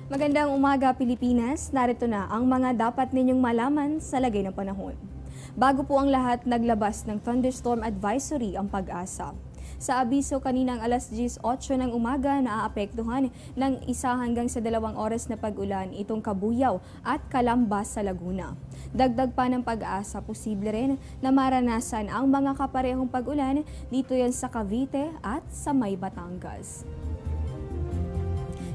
Magandang umaga Pilipinas, narito na ang mga dapat ninyong malaman sa lagay ng panahon. Bago po ang lahat, naglabas ng thunderstorm advisory ang Pag-asa. Sa abiso kaninang alas 10:08 ng umaga, naaapektuhan ng 1 hanggang sa 2 oras na pag-ulan itong Kabuyaw at Calamba sa Laguna. Dagdag pa ng Pag-asa, posible rin na maranasan ang mga kaparehong pag-ulan dito yan sa Cavite at sa May Batangas.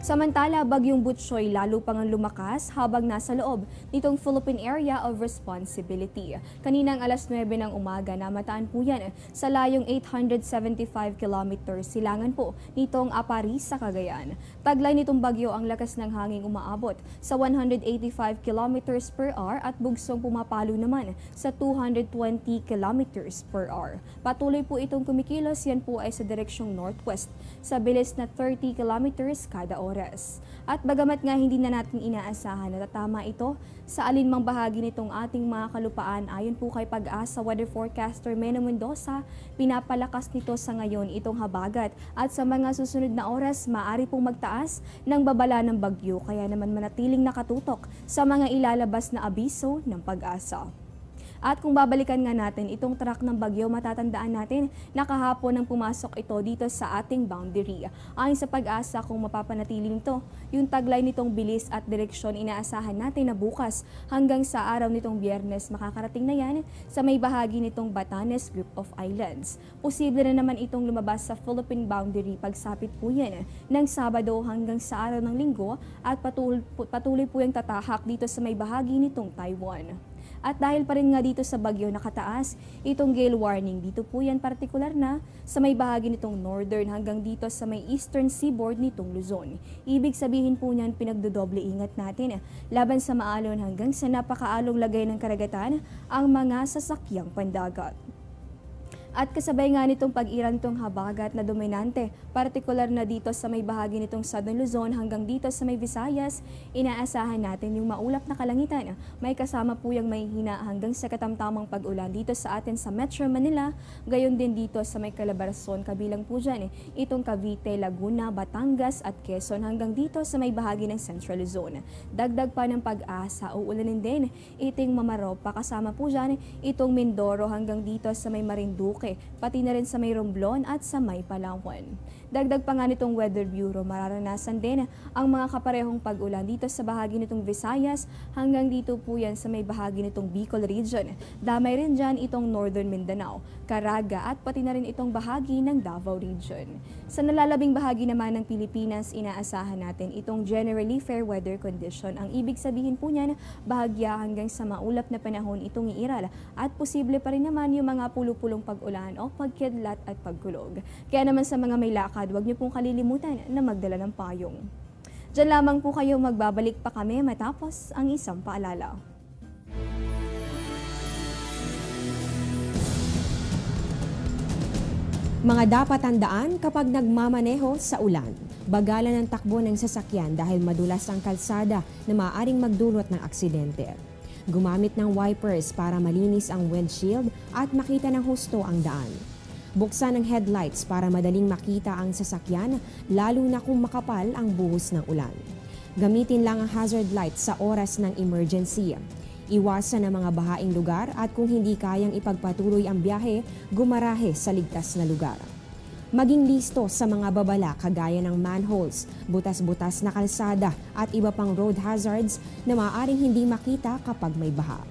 Samantala, Bagyong Butchoy lalo pang lumakas habang nasa loob nitong Philippine Area of Responsibility. Kaninang alas 9 ng umaga, namataan po yan sa layong 875 kilometers silangan po nitong Apari sa Cagayan. Taglay nitong bagyo ang lakas ng hangin umaabot sa 185 kilometers per hour at bugsong pumapalo naman sa 220 kilometers per hour. Patuloy po itong kumikilos, yan po ay sa direksyong northwest sa bilis na 30 kilometers kada oras. At bagamat nga hindi na natin inaasahan na tatama ito sa alinmang bahagi nitong ating mga kalupaan, ayon po kay Pag-asa weather forecaster Meno Mendoza, pinapalakas nito sa ngayon itong habagat at sa mga susunod na oras maaari pong magtaas ng babala ng bagyo, kaya naman manatiling nakatutok sa mga ilalabas na abiso ng Pag-asa. At kung babalikan nga natin itong track ng bagyo, matatandaan natin na kahapon nang pumasok ito dito sa ating boundary. Ayon sa Pag-asa, kung mapapanatili nito, yung taglay nitong bilis at direksyon, inaasahan natin na bukas hanggang sa araw nitong Biyernes makakarating na yan sa may bahagi nitong Batanes Group of Islands. Posible na naman itong lumabas sa Philippine boundary pagsapit po yan ng Sabado hanggang sa araw ng Linggo at patuloy po yung tatahak dito sa may bahagi nitong Taiwan. At dahil pa rin nga dito sa bagyo nakataas, itong gale warning, dito po yan partikular na sa may bahagi nitong northern hanggang dito sa may eastern seaboard nitong Luzon. Ibig sabihin po niyan, pinagdodoble ingat natin laban sa maalon hanggang sa napakaalong lagay ng karagatan ang mga sasakyang pandagat. At kasabay nga nitong pag-iran nitong habagat na dominante, partikular na dito sa may bahagi nitong Southern Luzon hanggang dito sa may Visayas, inaasahan natin yung maulap na kalangitan. May kasama po yung may hina hanggang sa katamtamang pag-ulan dito sa atin sa Metro Manila, gayon din dito sa may Calabarzon, kabilang po dyan itong Cavite, Laguna, Batangas at Quezon hanggang dito sa may bahagi ng Central Luzon. Dagdag pa ng Pag-asa, uulanin din iting Mamaropa, kasama po dyan itong Mindoro hanggang dito sa may Marinduque, pati na rin sa may Romblon at sa may Palawan. Dagdag pa nga nitong Weather Bureau, mararanasan din ang mga kaparehong pag-ulan dito sa bahagi nitong Visayas hanggang dito po yan sa may bahagi nitong Bicol Region. Damay rin dyan itong Northern Mindanao, Caraga at pati na rin itong bahagi ng Davao Region. Sa nalalabing bahagi naman ng Pilipinas, inaasahan natin itong generally fair weather condition. Ang ibig sabihin po niyan, bahagya hanggang sa maulap na panahon itong iiral at posible pa rin naman yung mga pulupulong pag-ulan o pagkidlat at pagkulog. Kaya naman sa mga may lakad, huwag niyo pong kalilimutan na magdala ng payong. Diyan lamang po kayo, magbabalik pa kami matapos ang isang paalala. Mga dapat tandaan kapag nagmamaneho sa ulan. Bagalan ang takbo ng sasakyan dahil madulas ang kalsada na maaaring magdulot ng aksidente. Gumamit ng wipers para malinis ang windshield at makita ng husto ang daan. Buksan ang headlights para madaling makita ang sasakyan, lalo na kung makapal ang buhos ng ulan. Gamitin lang ang hazard lights sa oras ng emergency. Iwasan ang mga bahaing lugar at kung hindi kayang ipagpatuloy ang biyahe, gumarahe sa ligtas na lugar. Maging listo sa mga babala kagaya ng manholes, butas-butas na kalsada at iba pang road hazards na maaaring hindi makita kapag may baha.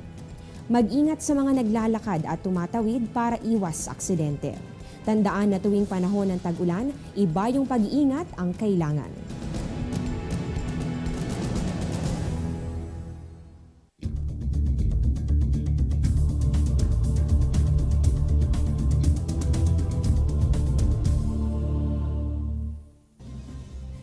Mag-ingat sa mga naglalakad at tumatawid para iwas aksidente. Tandaan na tuwing panahon ng tag-ulan, iba yung pag-iingat ang kailangan.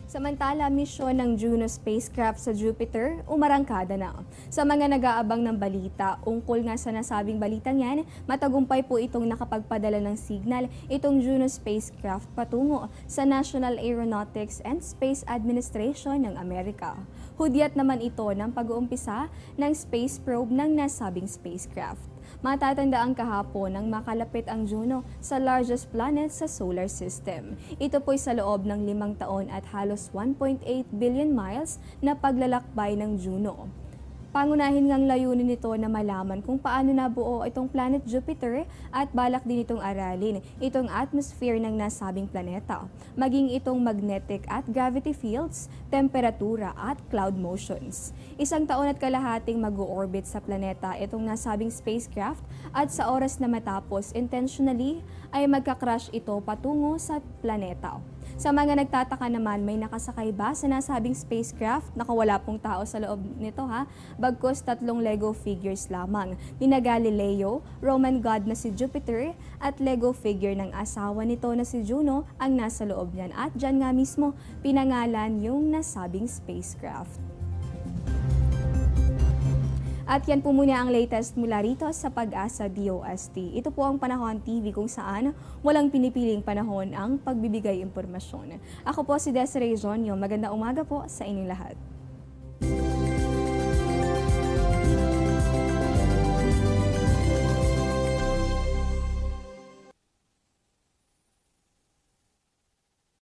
Samantala, misyon ng Juno spacecraft sa Jupiter umarangkada na. Sa mga nag-aabang ng balita, ungkol nga sa nasabing balitang yan, matagumpay po itong nakapagpadala ng signal itong Juno spacecraft patungo sa National Aeronautics and Space Administration ng Amerika. Hudyat naman ito ng pag-uumpisa ng space probe ng nasabing spacecraft. Matatandaan kahapon nang makalapit ang Juno sa largest planet sa solar system. Ito po'y sa loob ng 5 taon at halos 1.8 billion miles na paglalakbay ng Juno. Pangunahin ngang layunin nito na malaman kung paano nabuo itong planet Jupiter at balak din itong aralin itong atmosphere ng nasabing planeta, maging itong magnetic at gravity fields, temperatura at cloud motions. 1 taon at kalahating mag-orbit sa planeta itong nasabing spacecraft at sa oras na matapos intentionally ay magka-crash ito patungo sa planeta. Sa mga nagtataka naman, may nakasakay ba sa nasabing spacecraft? Nakawala pong tao sa loob nito bagkus 3 Lego figures lamang. Nina Galileo, Roman god na si Jupiter, at Lego figure ng asawa nito na si Juno ang nasa loob niyan. At dyan nga mismo, pinangalan yung nasabing spacecraft. At yan po muna ang latest mula rito sa Pag-asa DOST. Ito po ang Panahon TV kung saan walang pinipiling panahon ang pagbibigay impormasyon. Ako po si Desiree Jonio. Magandang umaga po sa inyong lahat.